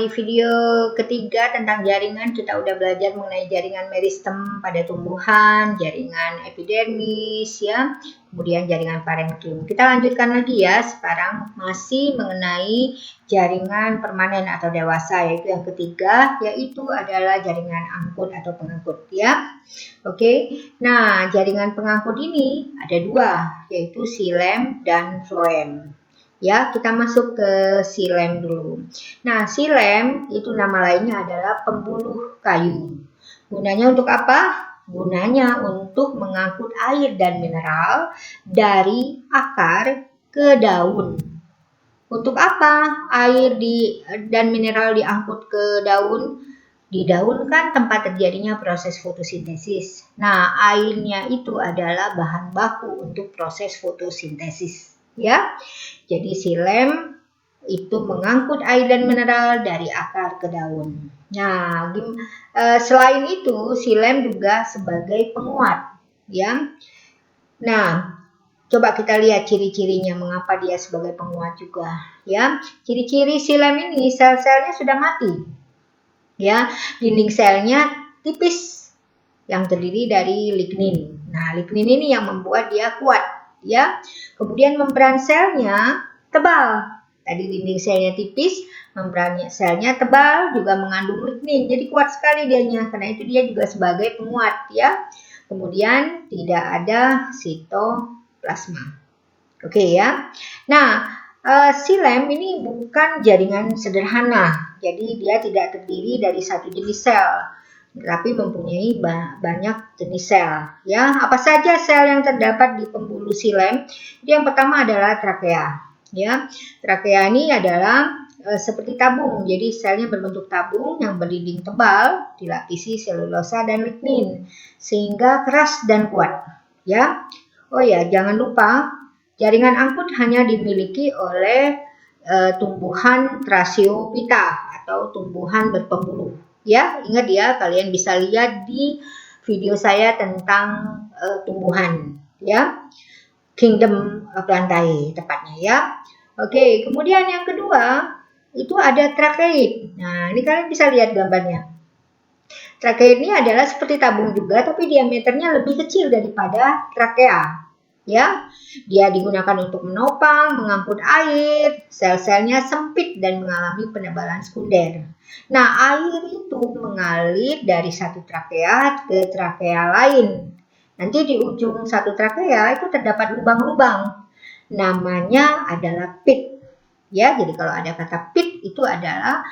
di video ketiga tentang jaringan, kita udah belajar mengenai jaringan meristem pada tumbuhan, jaringan epidermis, ya, kemudian jaringan parenkim. Kita lanjutkan lagi ya, sekarang masih mengenai jaringan permanen atau dewasa, yaitu yang ketiga, yaitu adalah jaringan angkut atau pengangkut, ya. Oke, nah jaringan pengangkut ini ada dua, yaitu xilem dan floem. Ya, kita masuk ke xilem dulu. Nah, xilem itu nama lainnya adalah pembuluh kayu. Gunanya untuk apa? Gunanya untuk mengangkut air dan mineral dari akar ke daun. Untuk apa air dan mineral diangkut ke daun? Di daun kan tempat terjadinya proses fotosintesis. Nah, airnya itu adalah bahan baku untuk proses fotosintesis. Ya, jadi xilem itu mengangkut air dan mineral dari akar ke daun. Nah, selain itu xilem juga sebagai penguat, ya. Nah, coba kita lihat ciri-cirinya mengapa dia sebagai penguat juga, ya. Ciri-ciri xilem ini sel-selnya sudah mati, ya. Dinding selnya tipis yang terdiri dari lignin. Nah, lignin ini yang membuat dia kuat. Ya, kemudian membran selnya tebal. Tadi dinding selnya tipis, membran selnya tebal, juga mengandung lignin. Jadi kuat sekali dianya, karena itu dia juga sebagai penguat, ya. Kemudian tidak ada sitoplasma. Oke, ya. Nah, xilem ini bukan jaringan sederhana. Jadi dia tidak terdiri dari satu jenis sel, tapi mempunyai banyak jenis sel. Ya, apa saja sel yang terdapat di pembuluh xilem? Yang pertama adalah trakea. Ya, trakea ini adalah seperti tabung. Jadi selnya berbentuk tabung yang berdinding tebal, dilapisi selulosa dan lignin, sehingga keras dan kuat. Ya, oh ya, jangan lupa jaringan angkut hanya dimiliki oleh tumbuhan Thrasiophyta atau tumbuhan berpembuluh. Ya, ingat ya, kalian bisa lihat di video saya tentang tumbuhan, ya, kingdom plantae tepatnya, ya. Oke, kemudian yang kedua itu ada trakeid. Nah, ini kalian bisa lihat gambarnya. Trakeid ini adalah seperti tabung juga, tapi diameternya lebih kecil daripada trakea. Ya, dia digunakan untuk menopang, mengangkut air, sel-selnya sempit dan mengalami penebalan sekunder. Nah, air itu mengalir dari satu trakea ke trakea lain. Nanti di ujung satu trakea itu terdapat lubang-lubang. Namanya adalah pit. Ya, jadi kalau ada kata pit itu adalah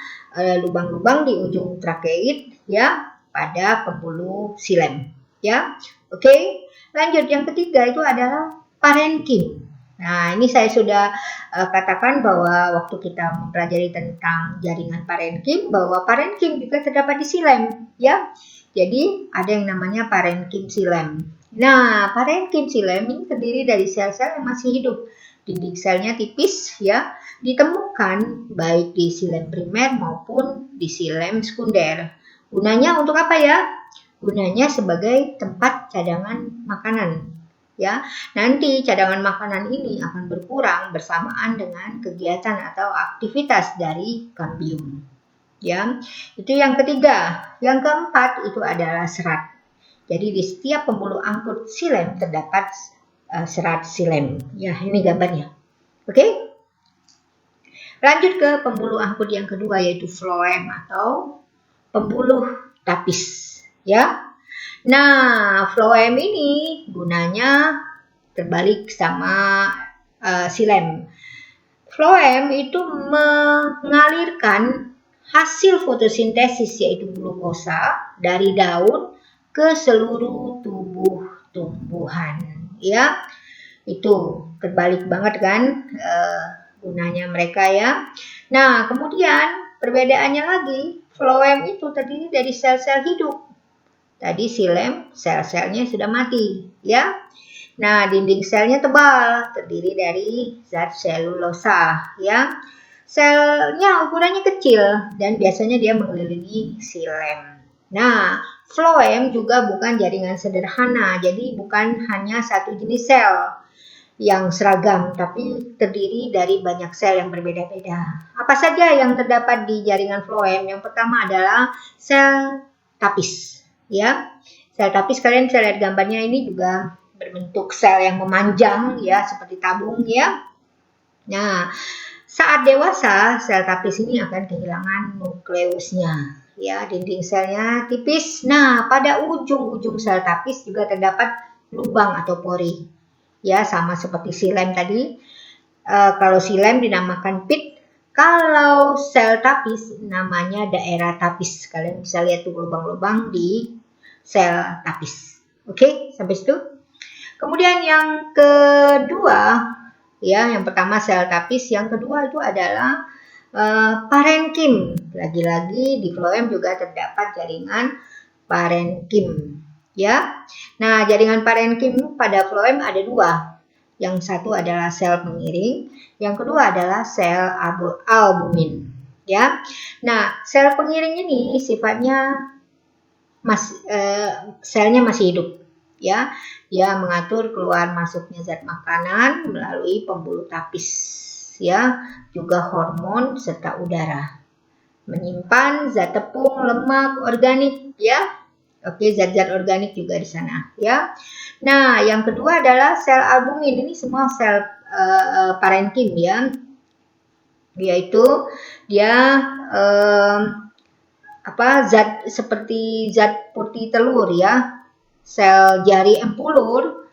lubang-lubang di ujung trakeid, ya, pada pembuluh xilem. Ya, oke. Lanjut, yang ketiga itu adalah parenkim. Nah, ini saya sudah katakan bahwa waktu kita mempelajari tentang jaringan parenkim, bahwa parenkim juga terdapat di xilem, ya. Jadi ada yang namanya parenkim xilem. Nah, parenkim xilem ini terdiri dari sel-sel yang masih hidup. Dinding selnya tipis, ya, ditemukan baik di xilem primer maupun di xilem sekunder. Gunanya untuk apa ya? Gunanya sebagai tempat cadangan makanan. Ya, nanti cadangan makanan ini akan berkurang bersamaan dengan kegiatan atau aktivitas dari kambium. Ya, itu yang ketiga. Yang keempat itu adalah serat. Jadi di setiap pembuluh angkut xilem terdapat serat xilem. Ya, ini gambarnya. Oke? Lanjut ke pembuluh angkut yang kedua, yaitu floem atau pembuluh tapis. Ya, nah floem ini gunanya terbalik sama xilem. Floem itu mengalirkan hasil fotosintesis, yaitu glukosa, dari daun ke seluruh tubuh tumbuhan. Ya, itu terbalik banget kan gunanya mereka, ya. Nah, kemudian perbedaannya lagi, floem itu terdiri dari sel-sel hidup. Tadi xilem sel-selnya sudah mati, ya. Nah, dinding selnya tebal, terdiri dari zat selulosa, ya. Selnya ukurannya kecil dan biasanya dia mengelilingi xilem. Nah, floem juga bukan jaringan sederhana, jadi bukan hanya satu jenis sel. yang seragam, tapi terdiri dari banyak sel yang berbeda-beda. Apa saja yang terdapat di jaringan floem? Yang pertama adalah sel tapis, ya. Sel tapis, kalian bisa lihat gambarnya, ini juga berbentuk sel yang memanjang, ya, seperti tabung, ya. Nah, saat dewasa, sel tapis ini akan kehilangan nukleusnya, ya, dinding selnya tipis. Nah, pada ujung-ujung sel tapis juga terdapat lubang atau pori. Ya, sama seperti silem tadi. Kalau silem dinamakan pit, kalau sel tapis namanya daerah tapis. Kalian bisa lihat tuh lubang-lubang di sel tapis. Oke, sampai situ. Kemudian yang kedua, ya, yang pertama sel tapis, yang kedua itu adalah parenkim. Lagi-lagi di floem juga terdapat jaringan parenkim. Ya, nah jaringan parenkim pada floem ada dua. Yang satu adalah sel pengiring, yang kedua adalah sel albumin. Ya, nah sel pengiring ini sifatnya selnya masih hidup. Ya, dia mengatur keluar masuknya zat makanan melalui pembuluh tapis. Ya, juga hormon serta udara. Menyimpan zat tepung, lemak, organik. Ya. Oke, zat-zat organik juga di sana, ya. Nah, yang kedua adalah sel albumin. Ini semua sel parenkim, ya. Yaitu dia zat seperti zat putih telur, ya. Sel jari empulur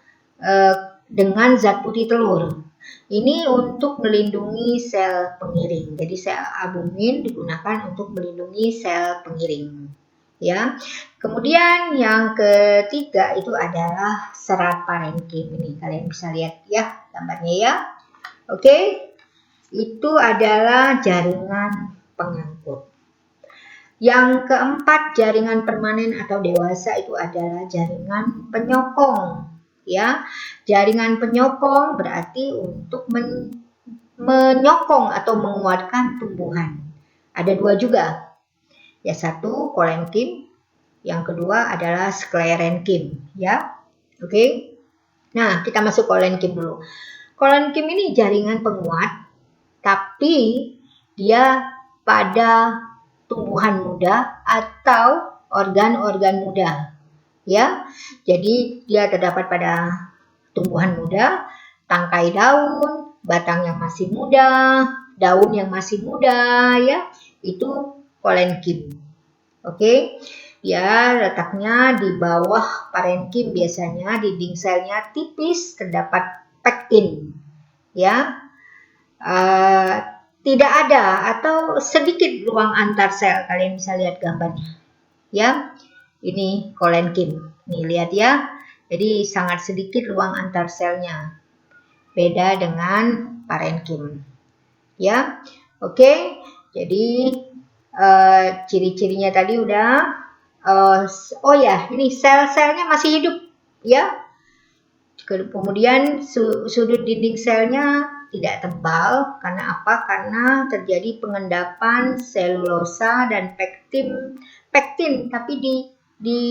dengan zat putih telur. Ini untuk melindungi sel pengiring. Jadi sel albumin digunakan untuk melindungi sel pengiring. Ya, kemudian yang ketiga itu adalah serat parenkim. Ini kalian bisa lihat ya gambarnya, ya. Oke, itu adalah jaringan pengangkut. Yang keempat, jaringan permanen atau dewasa itu adalah jaringan penyokong. Ya, jaringan penyokong berarti untuk menyokong atau menguatkan tumbuhan. Ada dua juga. Ya, satu kolenkim, yang kedua adalah sklerenkim, ya. Oke. Nah, kita masuk kolenkim dulu. Kolenkim ini jaringan penguat, tapi dia pada tumbuhan muda atau organ-organ muda, ya. Jadi dia terdapat pada tumbuhan muda, tangkai daun, batang yang masih muda, daun yang masih muda, ya. Itu kolenkim. Oke, ya, letaknya di bawah parenkim, biasanya dinding selnya tipis, terdapat pektin, ya. Tidak ada atau sedikit ruang antar sel. Kalian bisa lihat gambarnya, ya. Ini kolenkim. Nih, lihat ya. Jadi sangat sedikit ruang antar selnya. Beda dengan parenkim, ya. Oke, jadi ciri-cirinya tadi udah. Oh ya, ini sel-selnya masih hidup, ya. Kemudian sudut dinding selnya tidak tebal. Karena apa? Karena terjadi pengendapan selulosa dan pektin, tapi di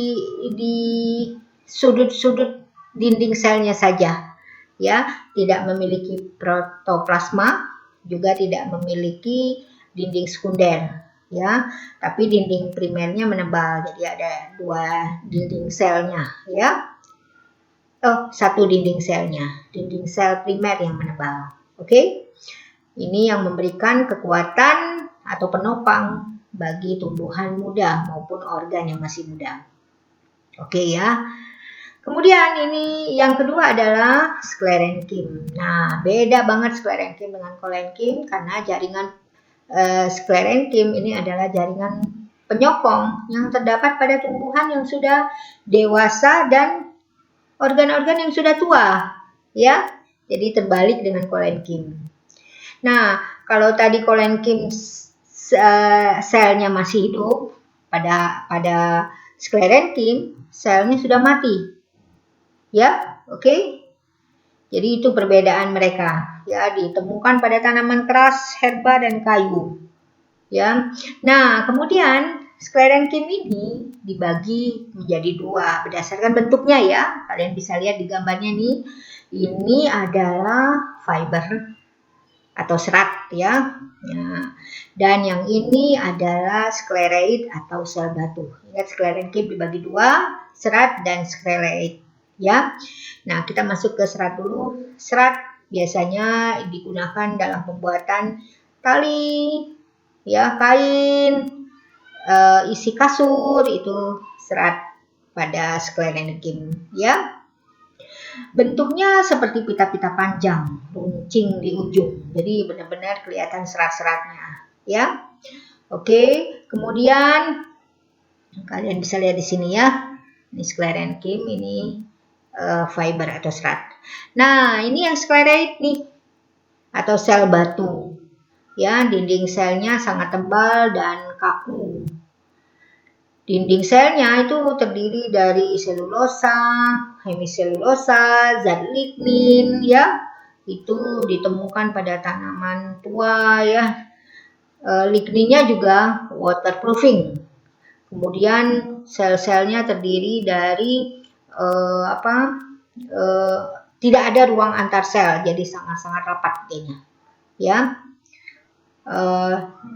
sudut-sudut dinding selnya saja, ya. Tidak memiliki protoplasma, juga tidak memiliki dinding sekunder, ya, tapi dinding primernya menebal, jadi ada dua dinding selnya, ya. Satu dinding selnya, dinding sel primer yang menebal. Oke, ini yang memberikan kekuatan atau penopang bagi tumbuhan muda maupun organ yang masih muda. Oke, ya. Kemudian ini yang kedua adalah sklerenkim. Nah, beda banget sklerenkim dengan kolenkim karena jaringan sklerenkim ini adalah jaringan penyokong yang terdapat pada tumbuhan yang sudah dewasa dan organ-organ yang sudah tua, ya. Jadi terbalik dengan kolenkim. Nah, kalau tadi kolenkim selnya masih hidup, pada sklerenkim selnya sudah mati, ya. Oke. Jadi itu perbedaan mereka, ya, ditemukan pada tanaman keras, herba dan kayu, ya. Nah, kemudian sklerenkim ini dibagi menjadi dua berdasarkan bentuknya ya. Kalian bisa lihat di gambarnya nih. Ini adalah fiber atau serat ya. Nah, dan yang ini adalah sklereid atau sel batu. Ingat sklerenkim dibagi dua, serat dan sklereid ya. Nah, kita masuk ke serat dulu. Serat biasanya digunakan dalam pembuatan tali ya, kain, isi kasur, itu serat pada sklerenkim ya. Bentuknya seperti pita-pita panjang, runcing di ujung. Jadi benar-benar kelihatan serat-seratnya, ya. Oke, kemudian kalian bisa lihat di sini ya. Ini sklerenkim, ini fiber atau serat. Nah, ini yang sklereid nih atau sel batu. Ya, dinding selnya sangat tebal dan kaku. Dinding selnya itu terdiri dari selulosa, hemiselulosa, zat lignin ya. Itu ditemukan pada tanaman tua ya. Ligninnya juga waterproofing. Kemudian sel-selnya terdiri dari tidak ada ruang antar sel, jadi sangat-sangat rapat kayaknya. Ya.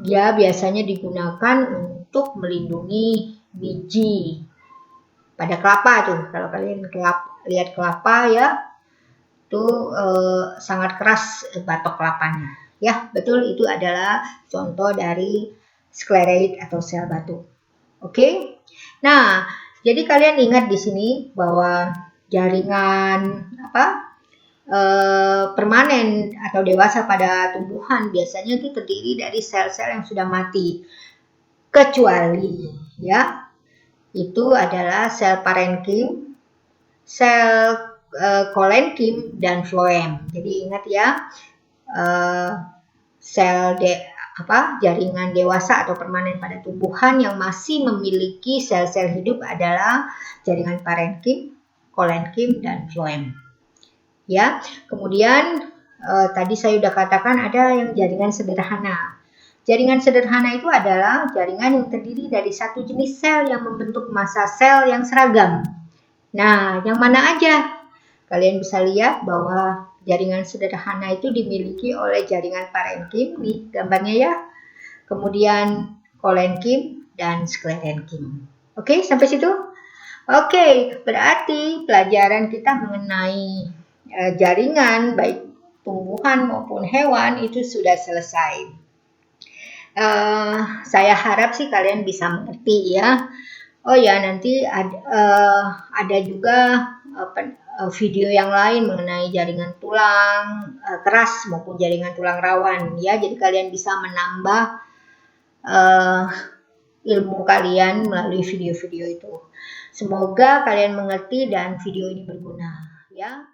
Dia biasanya digunakan untuk melindungi biji pada kelapa tuh. Kalau kalian lihat kelapa ya, itu sangat keras batok kelapanya. Ya, betul, itu adalah contoh dari sklereid atau sel batu. Oke. Nah, jadi kalian ingat di sini bahwa jaringan permanen atau dewasa pada tumbuhan biasanya itu terdiri dari sel-sel yang sudah mati, kecuali ya itu adalah sel parenkim, sel kolenkim dan floem. Jadi ingat ya, jaringan dewasa atau permanen pada tumbuhan yang masih memiliki sel-sel hidup adalah jaringan parenkim, kolenkim dan floem. Ya, kemudian tadi saya sudah katakan ada yang jaringan sederhana. Jaringan sederhana itu adalah jaringan yang terdiri dari satu jenis sel yang membentuk massa sel yang seragam. Nah, yang mana aja? Kalian bisa lihat bahwa jaringan sederhana itu dimiliki oleh jaringan parenkim, nih gambarnya ya. Kemudian kolenkim dan sklerenkim. Oke, sampai situ? Oke, berarti pelajaran kita mengenai jaringan baik tumbuhan maupun hewan itu sudah selesai. Saya harap sih kalian bisa mengerti ya. Oh ya, nanti ada juga video yang lain mengenai jaringan tulang keras maupun jaringan tulang rawan ya. Jadi kalian bisa menambah ilmu kalian melalui video-video itu. Semoga kalian mengerti dan video ini berguna ya.